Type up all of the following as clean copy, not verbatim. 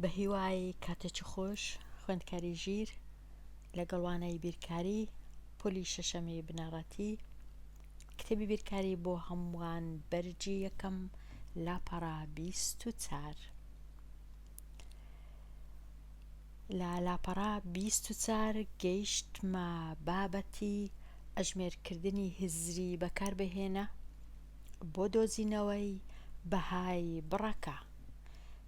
بە هیوای کاتێکی خۆش خوێندکاری ژیر لەگەڵ وانای بیرکاری پۆلی شەشەمی بنەڕەتی کتێبی بیرکاری بۆ هەمووان بەرجی یەکەم لاپەڕا 24 لە لاپەڕا 24 گەیشتمە بابەتی ئەژمێرکردنی هزری بەکاربهێنە بۆ دۆزینەوەی بەهای بڕەکە.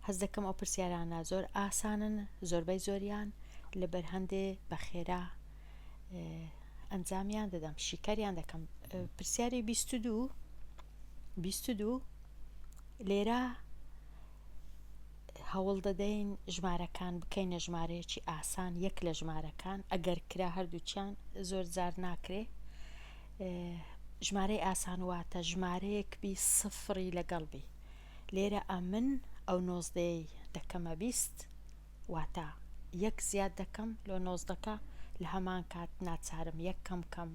هەز دەکەم ئەو پرسیارانە زۆر ئاسانن، زۆربەی زۆریان لەبەر هەندێ بەخێرا ئەنجامیان دەدەم، شیکاریان دەکەم. پرسیاری 22 لێرە هەوڵ دەدەین ژمارەکان بکەینە ژمارەیەکی ئاسان، یەک لە ژمارەکان ئەگەر کرا هەردووچیان زۆر جار ناکرێ. ژمارەی ئاسان واتە ژمارەیەک بی سفری لەگەڵ بی. لێرە ئەمن ئەو 19 دەکەمە 20 واتە یەک زیاد دەکەم لۆ 19 لە هەمان کات ناچارم یەک کەم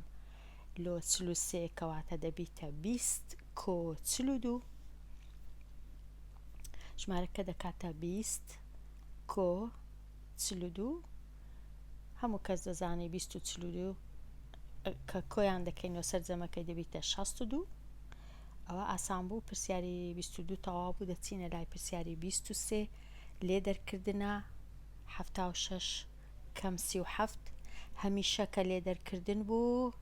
لۆ 43 کەواتە دەبیتە 20 کۆ 42 ژمارەکە دەکاتە 20 کۆ 42. هەموو کەس دەزانێ 20 و 42 کە کۆیان دەکەینەوە سەرجەمەکەی دەبیتە 62. ئەوە ئاسان بوو. پرسیاری 22 تەواو بوو. دەچینە لای پرسیاری 23 لێ دەرکردنە 76 کەم 37. هەمیشە کە لێ دەرکردن بوو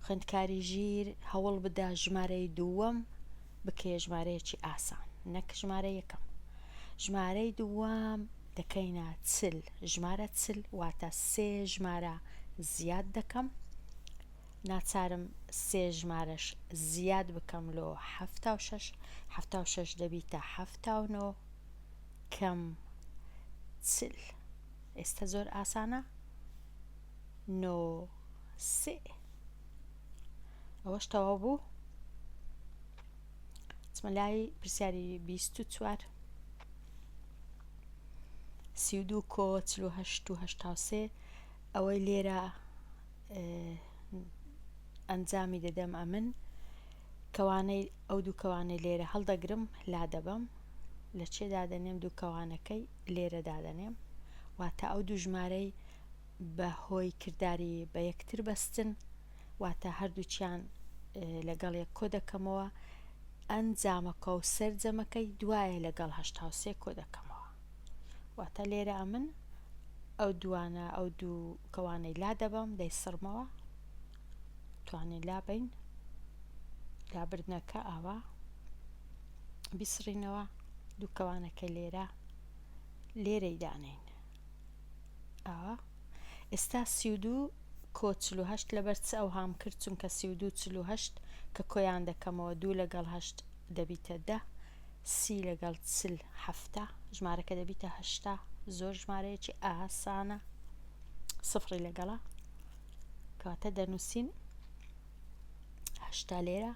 خوێندکاری ژیر هەوڵ بدە ژمارەی دووەم بکەیە ژمارەیەکی ئاسان نەک ژمارە یەکەم. ژمارەی دووەم دەکەینە چل. ژمارە چل واتە سێ ژمارە زیاد دەکەم، ناچارم سێ ژمارەش زیاد بکەم لۆ 76. 76 دەبیتە 79 کەم 40. ئێستا زۆر ئاسانە. 93. ئەوەش تەواو بوو. چمە لای پرسیاری 24 32 کۆ 48 و 83. ئەوەی لێرە ئەنجامی دەدەم ئەمن کەوانەی ئەو دوو کەوانەی لێرە هەڵدەگرم لا دەبەم لە چێ دادەنێم دوو کەوانەکەی لێرە دادەنێم واتە ئەو دوو ژمارەی بە هۆی کردداری بە یەکتر بەستن واتە هەردووچیان لەگەڵ یەک کۆ دەکەمەوە. ئەنجامەکە و سەرجەمەکەی دوایە لەگەڵ 83 کۆ دەکەمەوە واتە لێرە ئەمن ئەو دوانە ئەو دوو کەوانەی لا دەبەم دەیسڕمەوە توانین لابین لابردنەکە ئاوا بیسڕینەوە دوو کەوانەکە لێرەی دانین ئاوا. ئێستا 32 کۆ 48 لەبەر چ ئەو هام کرد چونکە 32 48 کە کۆیان دەکەمەوە 2 لەگەڵ 8 دەبیتە 10 30 لەگەڵ 40 7 ژمارەکە دەبیتە 8. زۆر ژمارەیەکی ئاسانە سفری لەگەڵە کەواتە دەنووسین 8 لێرە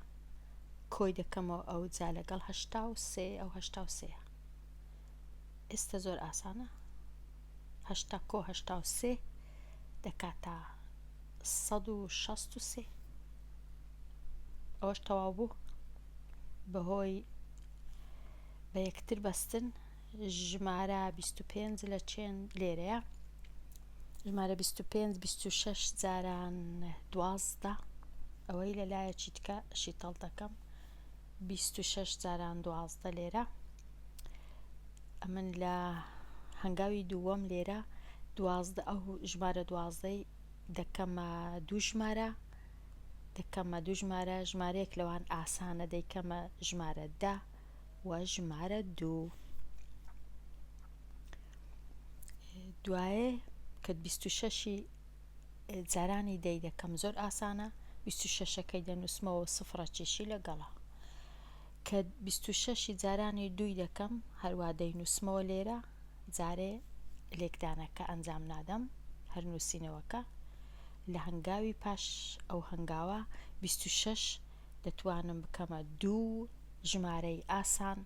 کۆی دەکەمەوە ئەو جا لەگەڵ 83 ئەو 83. ئێستا زۆر ئاسانە. 8 کۆ 83 دەکاتە 163. ئەوەش تەواو بوو. بەهۆی بە یەکتر بەستن ژمارە 25 لە چێن لێرەیە. ژمارە 25 26 جاران 12 ئەوەی لەلایەکی تکە شیتەڵ دەکەم 26 جاران 12 لێرە. ئەمن لە هەنگاوی دووەم لێرە 12 ئەو ژمارە 12 دەکەمە دوو ژمارە ژمارەیەک لەوان ئاسانە دەیکەمە ژمارە 10 و ژمارە 2. دوایێ کە 26 جارانی دەی دەکەم زۆر ئاسانە 26ەکەی دەنووسمەوە سفرەکیشی لەگەڵا. کە 26 جارانی دوی دەکەم هەروە دەینووسمەوە لێرە جارێ لێکدانەکە ئەنجام نادەم هەر نووسینەوەکە لە هەنگاوی پاش ئەو هەنگاوە 26 دەتوانم بکەمە دوو ژمارەی ئاسان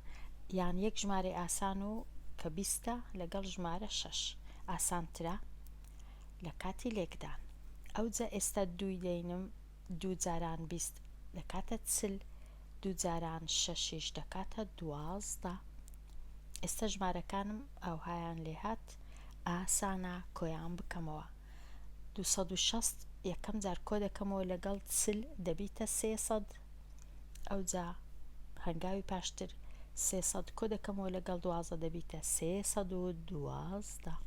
یان یەک ژمارەی ئاسان و کە 20 لەگەڵ ژمارە 6 ئاسانترە لە کاتی لێکدان. ئەوجا ئێستا دوی دەینم دوو جاران 20 دەکاتە 40 دوو جاران 6 دەکاتە 12 ئێستا ژمارەکانم ئاوهایان لێ هات ئاسانە کۆیان بکەمەوە. 260 یەکەم جار کۆ دەکەمەوە لەگەڵ 40 دەبیتە 300. ئەوجا هەنگاوی پاشتر 300 کۆ دەکەمەوە لەگەڵ 12 دەبیتە 312.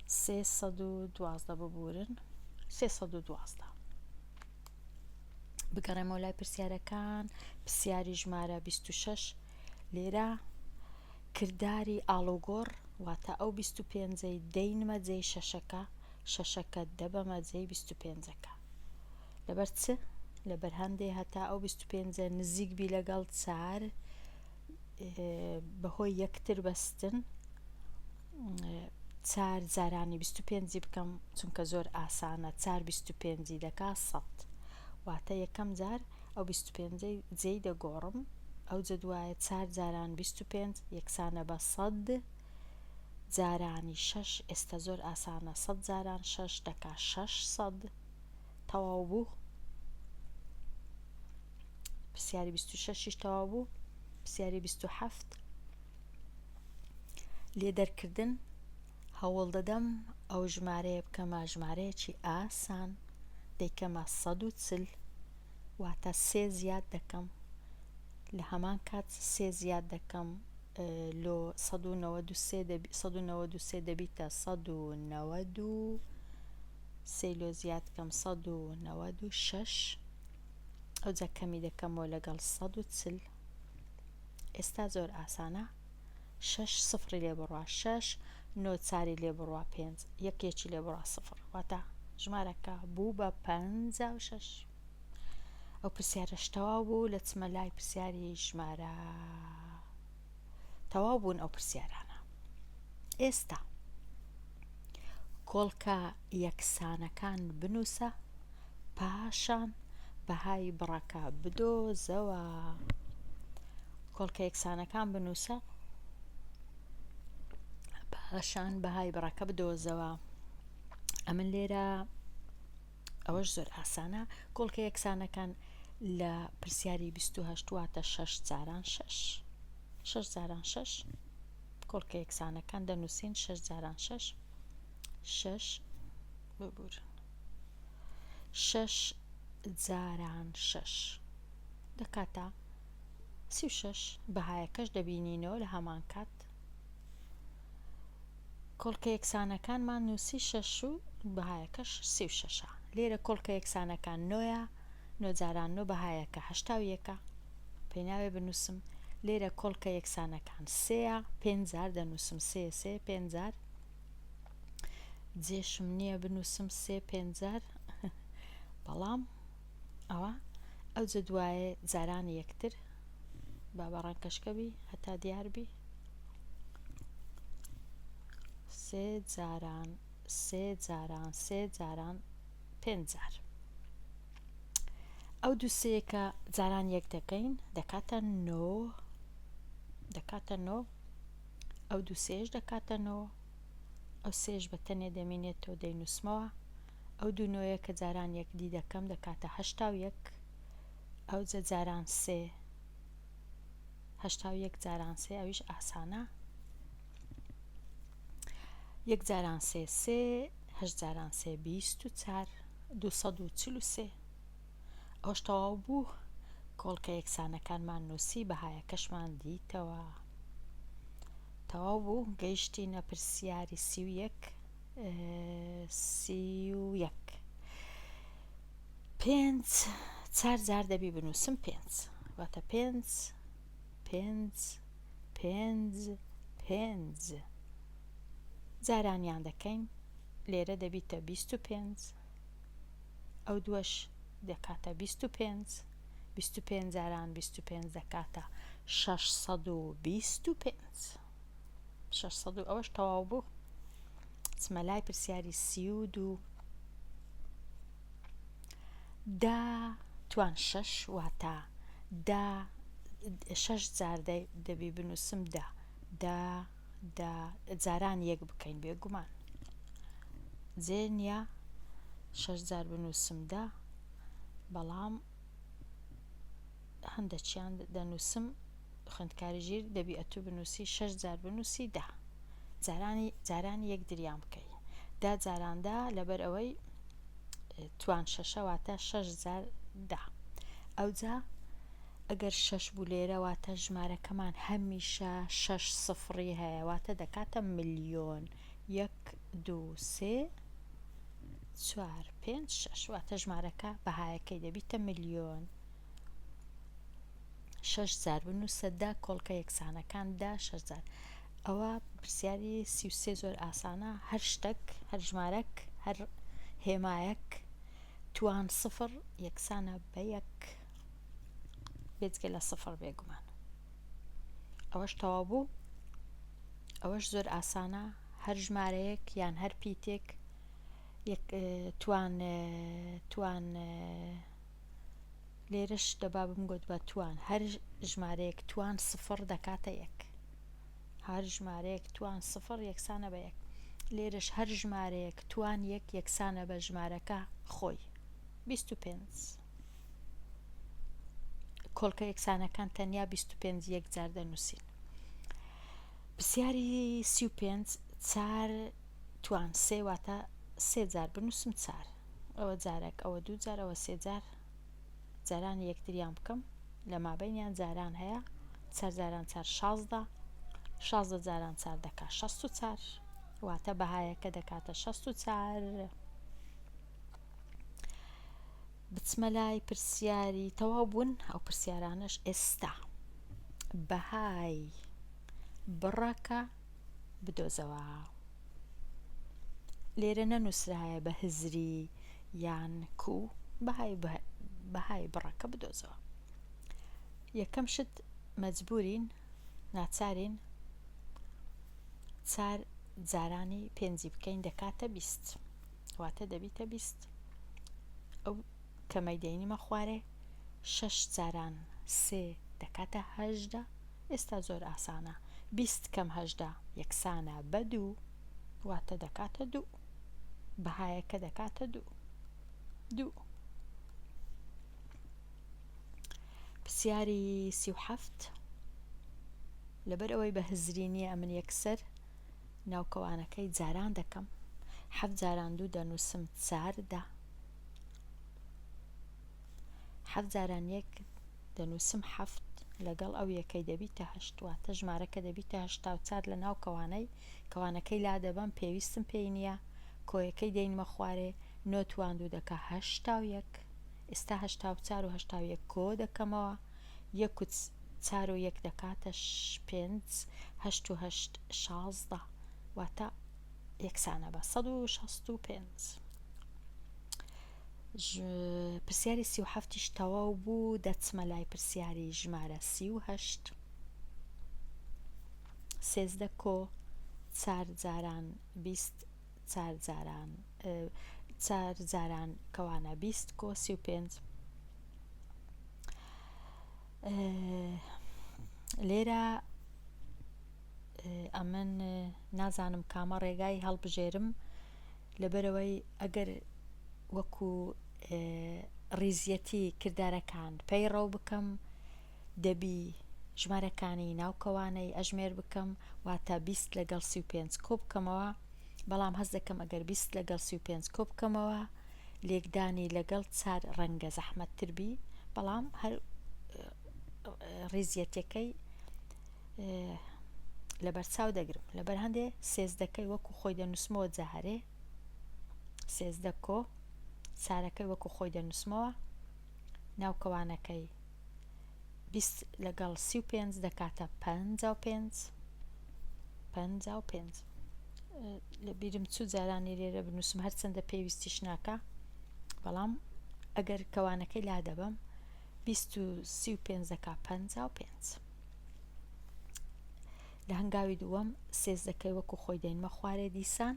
312 ببورن 312. بگەڕێمەوە لای پرسیارەکان. پرسیاری ژمارە 26 لێرە کردداری ئاڵۆگۆڕ واتە ئەو 25ەی دەینمە جێی شەشەکە، شەشەکە دەبەمە جێی 25ەکە. لەبەر چ؟ لەبەر هەندێ هەتا ئەو 25 نزیک بی لەگەڵ 4 بەهۆی یەکتر بەستن 4 جارانی 25 بکەم چونکە زۆر ئاسانە 4 25 دەکا 100 واتە یەکەم جار ئەو 25 جێی دەگۆڕم ئەو جدوایە 4 جاران 25 یەکسانە بە 100 جارانی 6 ئێستا زۆر ئاسانە 100 جاران 6 دەکا 600. تەواو بوو. پرسیاری 26 تەواو بوو. پرسیاری 27 لێدەرکردن هەوڵ دەدەم ئەو ژمارەیە بکەمە ژمارەیەکی ئاسان دەیکەمە 140 واتە 3 زیاد دەکەم لە هەمان کات 3 زیاد دەکەم لۆ 193 دەبیتە 190 3 لۆ زیاد کەم 196 ئەوجا کەمی دەکەمەوە لەگەڵ 140. ئێستا زۆر ئاسانە 6 سفری لێ بڕوا 6 9 چاری لێ بڕوا 5 یەکێکی لێ بڕوا 0 واتە ژمارەکە بوو بە 56. ئەو پرسیارەش تەواو بوو. لە چمە لای پرسیاری ژمارە تەواو بوون ئەو پرسیارانە. ئێستا کۆڵکە یەکسانەکان بنووسە پاشان بەهای بڕەکە بدۆزەوە. کۆڵکە یەکسانەکان بنووسە پاشان بەهای بڕەکە بدۆزەوە. ئەمن لێرە ئەوەش زۆر ئاسانە. کۆڵکە یەکسانەکان لە پرسیاری 28 واتە 6 جاران 6 6 جاران 6 کۆڵکە یەکسانەکان دەنووسین 6 جاران 6 6 ببورن 6 جاران 6 دەکاتە 36. بەهایەکەش دەبینینەوە لە هەمان کات. کۆڵکە یەکسانەکانمان نووسی 6 و بەهایەکەش 36. لێرە کۆڵکە یەکسانەکان 9 9 جاران 9 بەهایەکە 81 پێی ناوێ بنووسم. لێرە کۆڵکە یەکسانەکان 3 5 جار دەنووسم 3 3 5 جار جێشم نییە بنووسم 3 5 جار بەڵام ئەوە ئەو جدوایە جارانی یەکتر با بەڕەنکەشکەبی هەتا دیاربی 3 جاران 3 جاران 3 جاران 5 جار. ئەو دوو سەیەکە جاران یەک دەکەین دەکاتە 9 دەکاتە 9 ئەو دوو سێش دەکاتە 9 ئەو سێش بە تەنێ دەمێنێتەوە دەینووسمەوە. ئەو دوو نۆیە کە جاران یەکدی دەکەم دەکاتە 81 ئەو جاران 3 81 جاران 3 ئەویش ئاسانە 1 جاران 3 3 8 جاران 3 24 243. ئەوش تەواو بوو. کۆڵکە یەکسانەکانمان نووسی بەهایەکەشمان دیتەوە. تەواو بوو. گەیشتینە پرسیاری 31 5 4 جار دەبی بنووسم 5 واتە 5 5 5 5 جارانیان دەکەین لێرە دەبیتە 25 ئەو دووەش دەکاتە 25 25 جاران 25 دەکاتە 625 600 ئەوەش تەواو بوو. چمە لای پرسیاری 32 دا توان 6 واتە دا 6 جار دەبی بنووسم دا جاران یەک بکەین بێگومان جێ نییە 6 جار بنووسم دا بەڵام هەندێکیان دەنووسم خوێندکاری ژیر دەبی ئەتوو بنووسی 6 جار بنووسی 10 جارانی یەک دریان بکەی 10 جاراندا لەبەر ئەوەی توان 6 واتە 6 جار 10 ئەوجا ئەگەر 6 بوو لێرە واتە ژمارەکەمان هەمیشە 6 سفری هەیە واتە دەکاتە ملیۆن 1 2 3 4 5 6 واتە ژمارەکە بەهایەکەی دەبیتە ملیۆن 6 جار بنووسە 10 کۆڵکە یەکسانەکان 10 6 جار ئەوە پرسیاری 33 زۆر ئاسانە هەر شتێک هەر ژمارەک هەر هێمایەک توان سفر یەکسانە بە 1 بێجگە لە سفر بێگومان ئەوەش تەواو بوو ئەوەش زۆر ئاسانە هەر ژمارەیەک یان هەر پیتێک توان لێرەش دەبا بمگوت بە توان هەر ژمارەیەک توان سفر دەکاتە 1 هەر ژمارەیەک توان سفر یەکسانە بە 1 لێرەش هەر ژمارەیەک توان 1 یەکسانە بە ژمارەکە خۆی 25 کۆڵکە یەکسانەکان تەنیا 25 یەک جار دەنووسین پرسیاری 35 4 توان 3 واتە 3 جار بنووسم 4 ئەوە جارێک ئەوە 2 جار ئەوە 3 جار جارانی یەکتریان بکەم لە مابەینیان جاران هەیە 4 جاران 4 16 16 جاران 4 دەکات 64 واتە بەهایەکە دەکاتە 64 بچمە لای پرسیاری تەواو بوون ئەو پرسیارانش ئێستا بەهای بڕەکە بدۆزەوە لێرە نەنووسرایە بە هزری یان کو بەهای بڕەکە بدۆزەوە یەکەم شت مەجبورین ناچارین 4 جارانی پێنجی بکەین دەکاتە 20 واتە دەبیتە 20 ئەو کەمەی دەینیمە خوارێ 6 جاران 3 دەکاتە 18 ئێستا زۆر ئاسانە 20 کەم 18 یەکسانە بە 2 واتە دەکاتە 2 بەهایەکە دەکاتە 2 پرسیاری 37 لەبەر ئەوەی بە هزری نییە ئەمن یەکسەر ناوکەوانەکەی جاران دەکەم 7 جاران 2 دەنووسم 4 10 7 جاران 1 دەنووسم 7 لەگەڵ ئەو یەکەی دەبیتە 8 واتە ژمارەکە دەبیتە 84 لە ناو کەوانەکەی لا دەبەم پێویستم پێی نییە کۆیەکەی دەینمە خوارێ 9 توان 2 دەکا 81 ئێستا 84 و 81 کۆ دەکەمەوە 1 و 4 و 1 دەکاتە 5 8 و 8 16 واتە یەکسانە بە 165 پرسیاری 37 تەواو بوو دەچمە لای پرسیاری ژمارە 38 13 کۆ 4 جاران 20 4 جاران کەوانە 20 کۆ 35 لێرە ئەمن نازانم کامە ڕێگای هەڵبژێرم لەبەرەوەی ئەگەر وەکو ڕیزیەتی کردارەکان پەیڕەو بکەم دەبی ژمارەکانی ناوکەوانەی ئەژمێر بکەم واتە 20 لەگەڵ 35 کۆ بکەمەوە بەڵام هەز دەکەم ئەگەر 20 لەگەڵ 35 کۆ بکەمەوە لێکدانی لەگەڵ 4 ڕەنگە زەحمەتتر بی بەڵام هەر ڕیزیەتەکەی لەبەرچاو دەگرم لەبەر هەندێ 13کەی وەکو خۆی دەنووسمەوە جارێ 13 کۆ چارەکەی وەکو خۆی دەنووسمەوە ناوکەوانەکەی 20 لەگەڵ 35 دەکاتە 55 لە بیرم چوو جارانی لێرە بنووسم هەرچەندە پێویستیش ناکە بەڵام ئەگەر کەوانەکەی لا دەبەم 20 و 35 دەکا 55 لە هەنگاوی دووەم 13کەی وەکو خۆی دەینمە خوارێ دیسان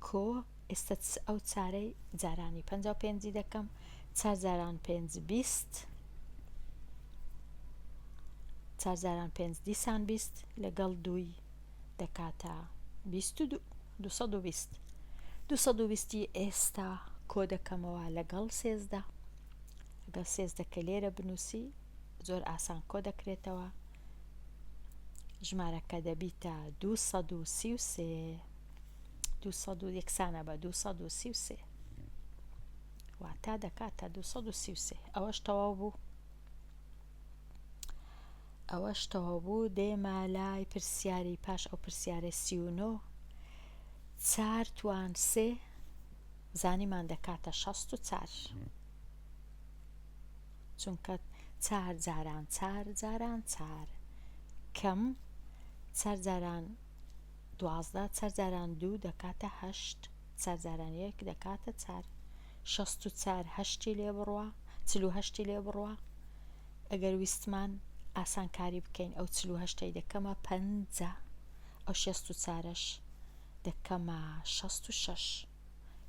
کۆ ئێستا ئەو چارەی جارانی 55 دەکەم 4 جاران 5 20 4 جاران 5 دیسان 20 لەگەڵ دووی دەکاتە 22 220 ئێستا کۆ دەکەمەوە لەگەڵ 13 لەگەڵ 13کە لێرە بنووسی زۆر ئاسان کۆ دەکرێتەوە. ژمارەکە دەبیتە 233 یەکسانە بە 233 واتە دەکاتە 233. ئەوەش تەواو بوو. دێمە لای پرسیاری پاش ئەو پرسیارە 39. 4 توان 3 زانیمان دەکاتە 64 چونکە 4 جاران 4 جاران 4 کەم 4 جاران 12 4 جاران 2 دەکاتە 8 4 جاران 1 دەکاتە 4 64 هەشتی لێ بڕوە 48 لێ بڕوە. ئەگەر ویستمان ئاسانکاری بکەین ئەو 48 دەکەمە 50 ئەو 64ش دەکەمە 66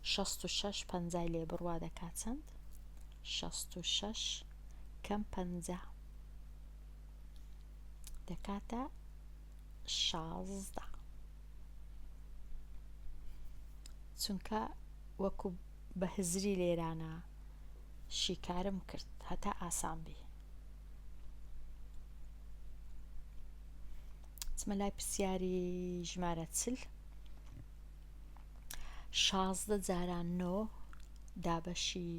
66 50 لێ بڕوا دەکات چەند؟ 66 کەم 50 دەکاتە 16 چونکە وەکو بە هزری لێرانە شیکارم کرد هەتا ئاسان بی. چمە لای پرسیاری ژمارە 40. 16 جاران 9 دابەشی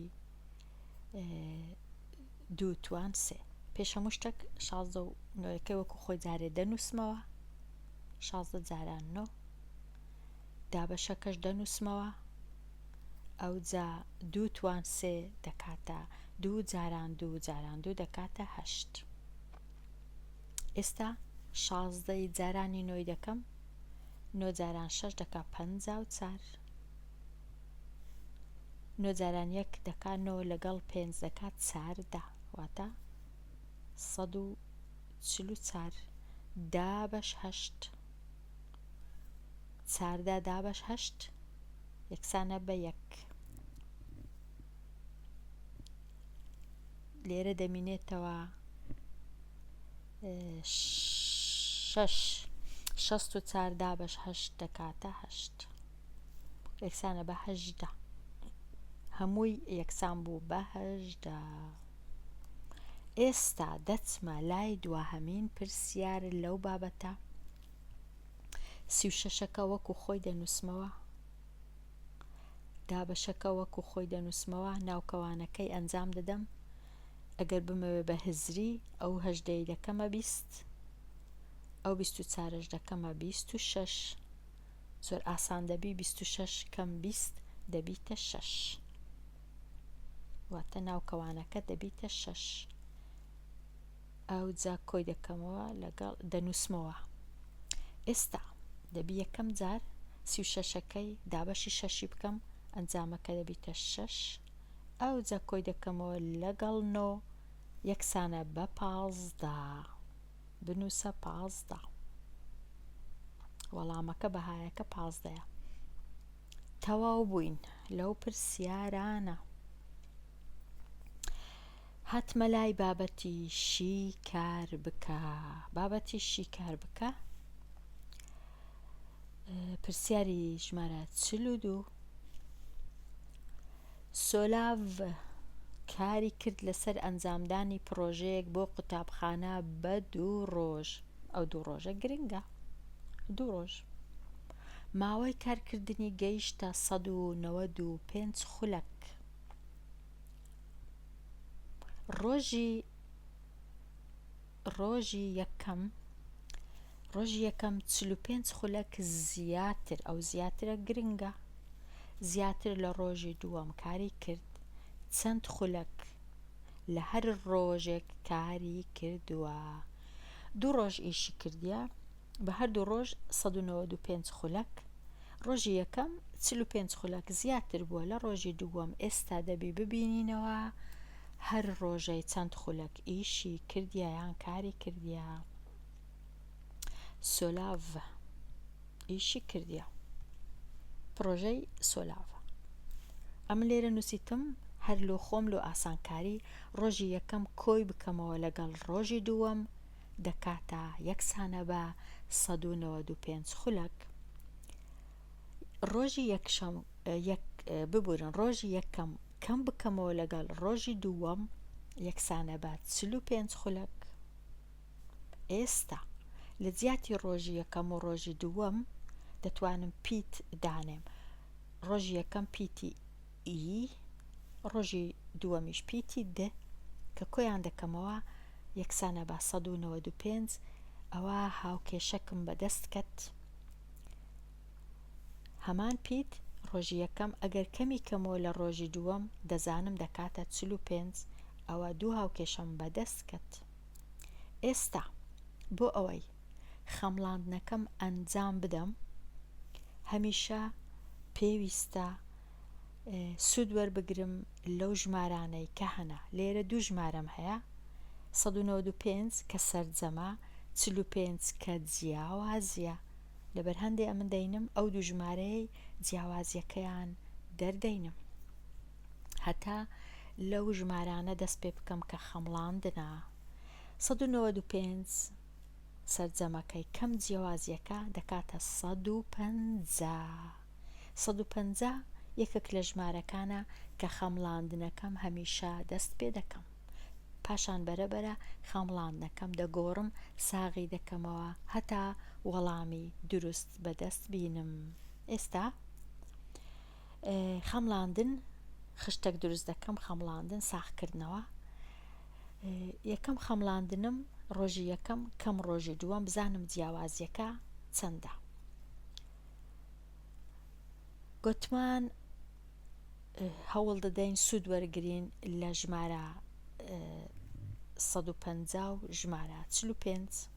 2 توان 3. پێش هەموو شتێک 16 و 9 وەکو خۆی جارێ دەنووسمەوە. 16 جاران 9 دابەشەکەش دەنووسمەوە. ئەو جا 2 توان 3 دەکاتە 2 جاران 2 جاران 2 دەکاتە 8. ئێستا 16 جارانی 9 دەکەم 9 جاران 6 دەکات 54 9 جاران 1 دەکات 9 لەگەڵ 5 دەکات 14 واتە 144 دابەش 8 14 دابەش 8 یەکسانە بە 1. لێرە دەمینێتەوە 64 دابەش 8 دەکاتە 8 یەکسانە بە 18. هەمووی یەکسان بوو بە 18. ئێستا دەچمە لای دواهەمین پرسیار لەو بابەتە. 36ەکە وەکو خۆی دەنووسمەوە. دابەشەکە وەکو خۆی دەنووسمەوە. ناوکەوانەکەی ئەنجام دەدەم. ئەگەر بمەوێ بە هزری ئەو 18 دەکەمە 20 ئەو 24ش دەکەمە 26 زۆر ئاسان دەبی. 26 کەم 20 دەبیتە 6 واتە ناوکەوانەکە دەبیتە 6. ئەو جا کۆی دەکەمەوە لەگەڵ دەنووسمەوە. ئێستا دەبی یەکەم جار 36ەکەی دابەشی 6 بکەم ئەنجامەکە دەبیتە 6 ئەو جا کۆی دەکەمەوە لەگەڵ 9 یەکسانە بە 15 بنووسە 15 وەڵامەکە بەهایەکە 15. تەواو بووین لەو پرسیارانە. هاتمە لای بابەتی شیکار بکە. بابەتی شیکار بکە پرسیاری ژمارە 42. سۆلاڤ کاری کرد لەسەر ئەنجامدانی پرۆژەیەک بۆ قوتابخانە بە 2 ڕۆژ. ئەو 2 ڕۆژە گرنگە. 2 ڕۆژ ماوەی کارکردنی گەیشتە 195 خولەک. ڕۆژی یەکەم 45 خولەک زیاتر ئەو زیاترە گرنگە زیاتر لە ڕۆژی دووەم کاری کرد. چەند خولەک لە هەر ڕۆژێک کاری کردووە. 2 ڕۆژ ئیشی کردیە بە هەردوو ڕۆژ 195 خولەک. ڕۆژی یەکەم 45 خولەک زیاتر بووە لە ڕۆژی دووەم. ئێستا دەبی ببینینەوە هەر ڕۆژەی چەند خولەک ئیشی کردیە یان کاری کردیە. سۆلاڤ ئیشی کردیە. پرۆژەی سۆلاڤ. ئەمە لێرە نووسیتم هەر لۆ خۆم لۆ ئاسانکاری ڕۆژی یەکەم کۆی بکەمەوە لەگەڵ ڕۆژی دووەم دەکاتە یەکسانە بە 195 خولەک. ڕۆژی ڕۆژی یەکەم کەم بکەمەوە لەگەڵ ڕۆژی دووەم یەکسانە بە 45 خولەک. ئێستا لە جیاتی ڕۆژی یەکەم و ڕۆژی دووەم دەتوانم پیت دانێم. ڕۆژی یەکەم پیتی ئی، ڕۆژی دووەمیش پیتی د کە کۆیان دەکەمەوە یەکسانە بە 195. ئەوە هاوکێشەکم بەدەست کەت. هەمان پیت ڕۆژی یەکەم ئەگەر کەمی کەمەوە لە ڕۆژی دووەم دەزانم دەکاتە 45. ئەوە دوو هاوکێشەم بەدەست کەت. ئێستا بۆ ئەوەی خەمڵاندنەکەم ئەنجام بدەم هەمیشە پێویستە سوود وەربگرم لەو ژمارانەی کە هەنا. لێرە دوو ژمارەم هەیە، 195 کە سەرجەمە، 45 کە جیاوازیە. لەبەر هەندێک ئەمن دەینم ئەو دوو ژمارەی جیاوازیەکەیان دەردەینم هەتا لەو ژمارانە دەست پێ بکەم کە خەمڵاندنە. 195 سەرجەمەکەی کەم جیاوازیەکە دەکاتە 150. 150 یەکێک لە ژمارەکانە کە خەمڵاندنەکەم هەمیشە دەست پێ دەکەم. پاشان بەرەبەرە خەمڵاندنەکەم دەگۆڕم، ساغی دەکەمەوە هەتا وەڵامی دروست بەدەست بینم. ئێستا خەمڵاندن خشتێک دروست دەکەم. خەمڵاندن ساغکردنەوە. یەکەم خەمڵاندنم ڕۆژی یەکەم کەم ڕۆژی دووەم بزانم جیاوازیەکە چەندە. گوتمان هەوڵ دەدەین سوود وەرگرین لە ژمارە 150 و ژمارە 45.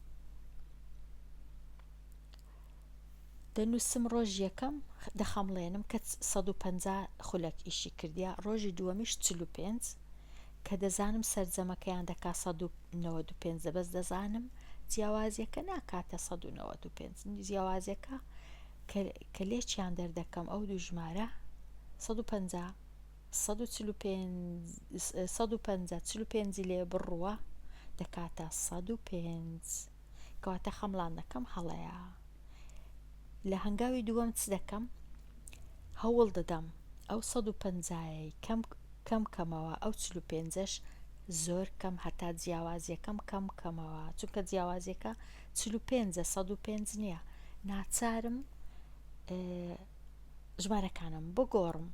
دەنووسم ڕۆژی یەکەم دەخەمڵێنم کە 150 خولەک ئیشی کردیا، ڕۆژی دووەمیش 45 کە دەزانم سەرجەمەکەیان دەکا 195. دەبەست دەزانم جیاوازیەکە ناکاتە 195. جیاوازیەکە کە لێکیان دەردەکەم ئەو دوو ژمارە 150 150 لێ بڕوە دەکاتە 105. کەواتە خەمڵاندنەکەم هەڵەیە. لە هەنگاوی دووەم چ دەکەم؟ هەوڵ دەدەم ئەو 150 کەم کەمەوە ئەو 45ش زۆر کەم هەتا جیاوازیەکەم کەم کەمەوە، چونکە جیاوازیەکە 45 105 نییە. ناچارم ژمارەکانم بگۆڕم.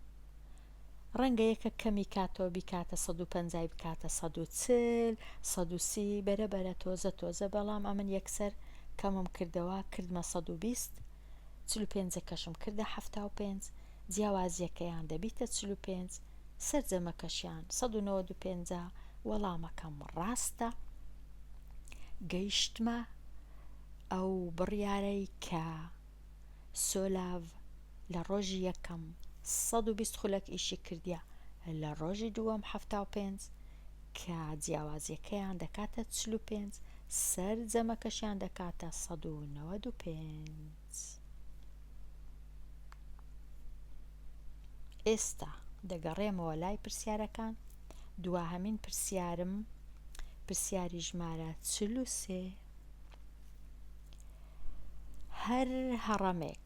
ڕەنگە یەکە کەمی کاتەوە بیکاتە 150 بکاتە 140 130 بەرەبەرە تۆزە بەڵام ئەمن یەکسەر کەمم کردەوە کردمە 120 45ەکەشم کردە 75 جیاوازیەکەیان دەبیتە 45 سەرجەمەکەشیان 195. وەڵامەکەم ڕاستە. گەیشتمە ئەو بڕیارەی کە سۆلاڤ لە ڕۆژی یەکەم 120 خولەک ئیشی کردیا، لە ڕۆژی دووەم 75 کە جیاوازیەکەیان دەکاتە 45 سەرجەمەکەشیان دەکاتە 195. ئێستا دەگەڕێمەوە لای پرسیارەکان. دواهەمین پرسیارم پرسیاری ژمارە 43. هەر هەڕەمێک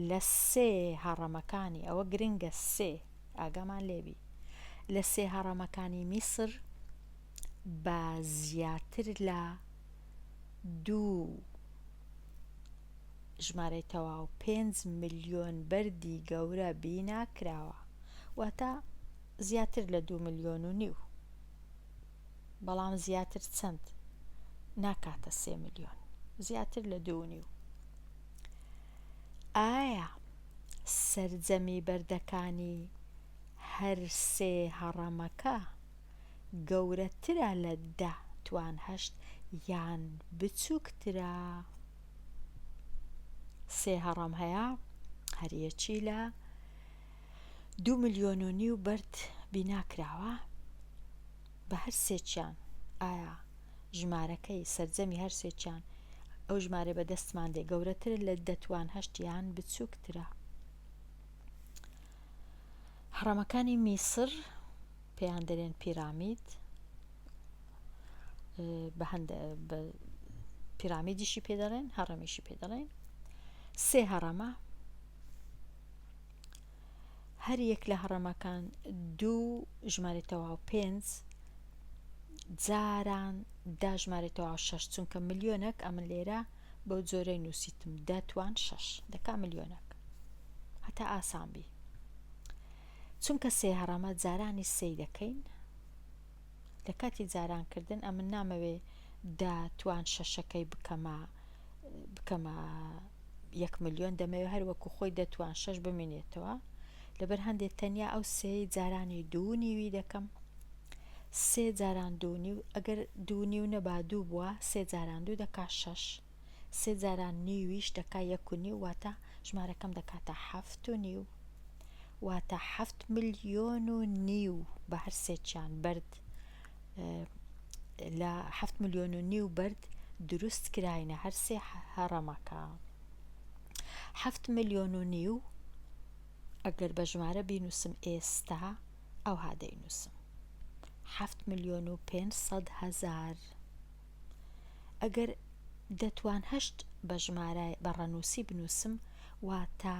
لە سێ هەڕەمەکانی، ئەوە گرنگە سێ ئاگامان لێبی، لە سێ هەڕەمەکانی میسر بە زیاتر لە 2 ژمارەی تەواو 5 ملیۆن بەردی گەورە بیناکراوە، واتە زیاتر لە 2.5 ملیۆن. بەڵام زیاتر چەند؟ ناکاتە 3 ملیۆن، زیاتر لە 2.5. ئایا سەرجەمی بەردەکانی هەر سێ هەڕەمەکە گەورەترە لە 10^8 یان بچووکترە؟ سێ هەڕەم هەیە، هەریەکی لە 2.5 ملیۆن بەرد بیناکراوە بە هەر سێکیان. ئایا ژمارەکەی سەرجەمی هەر سێکیان ئەو ژمارە بە دەستمان دێ گەورەتر لە 10^8 یان بچووکترە؟ هەڕەمەکانی میسر پێیان دەرێن پیرامید، بە پیرامیدیشی پێ دەڵێن، هەڕەمیشی پێ دەڵێن. سێ هەڕەمە، هەر یەک لە هەڕەمەکان 2 ژمارەی تەواو 5 جاران داژمارێتەوە 6 چونکە ملیۆنێک ئەمە لێرە بەو جۆرەی نووسیتم دەتوان 6 دەکا ملیۆنێک هەتا ئاسان بی چونکە سێ هەڕەمە جارانی سێی دەکەین لە کاتی جارانکردن ئەمن نامەوێ دەتوان شەشەکەی بکەمە 1 ملیۆن دەمەوێت هەروەکو خۆی دەتوان 6 بمێنێتەوە لەبەر هەندێک تەنیا ئەو سێ جارانی دوو نیوی دەکەم سێ جاران دوو نیو ئەگەر دوو نیو نەبا دوو بووە سێ جاران دوو دەکا 6 سێ جاران نیویش دەکا 1 و نیو واتە ژمارەکەم دەکاتە 7 و نیو واتە 7 ملیۆن و نیو بە هەر سێکیان بەرد لە 7 ملیۆن و نیو بەرد دروست کراینە هەر سێ هەڕەمەکە 7 ملیۆن و نیو ئەگەر بە ژمارە بینووسم ئێستا ئەوها دەینووسم 7 ملیۆن و 500 هەزار ئەگەر دەتوان هەشت بە ژمارە بە ڕەنووسی بنووسم واتە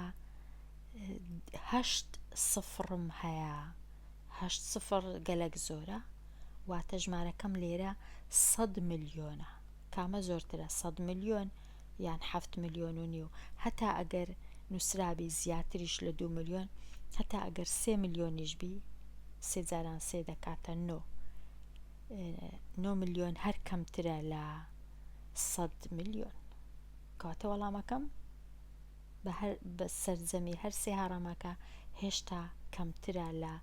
هەشت سفرم هەیە هەشت سفر گەلک زۆرە واتە ژمارەکەم لێرە 100 ملیۆنە کامە زۆرترە 100 ملیۆن یان 7 ملیۆن و نیو هەتا ئەگەر نووسرابی زیاتریش لە 2 ملیۆن هەتا ئەگەر 3 ملیۆنیش بی سێ جاران سێ دەکاتە 9 ملیۆن هەر کەمترە لە 100 ملیۆن کەواتە وەڵامەکەم بە سەرجەمی هەر سێ هەڕەمەکە هێشتا کەمترە لە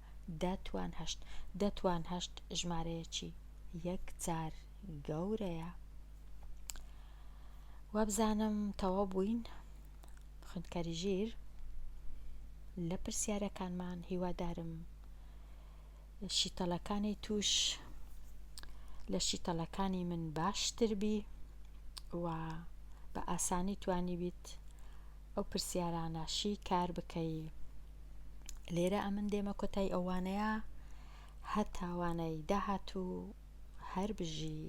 دەتوان هەشت ژمارەیەکی یەک جار گەورەیە وابزانم تەواو بووین خوێندکاری ژیر لە پرسیارەکانمان هیوادارم شیتەڵەکانی توش لە شیتەڵەکانی من باشتر بی و بە ئاسانی توانی بیت ئەو پرسیارانەشی کار بکەی لێرە ئەمن دێمە کۆتای ئەوانەیە هەتاوانەی داهاتوو هەر بژی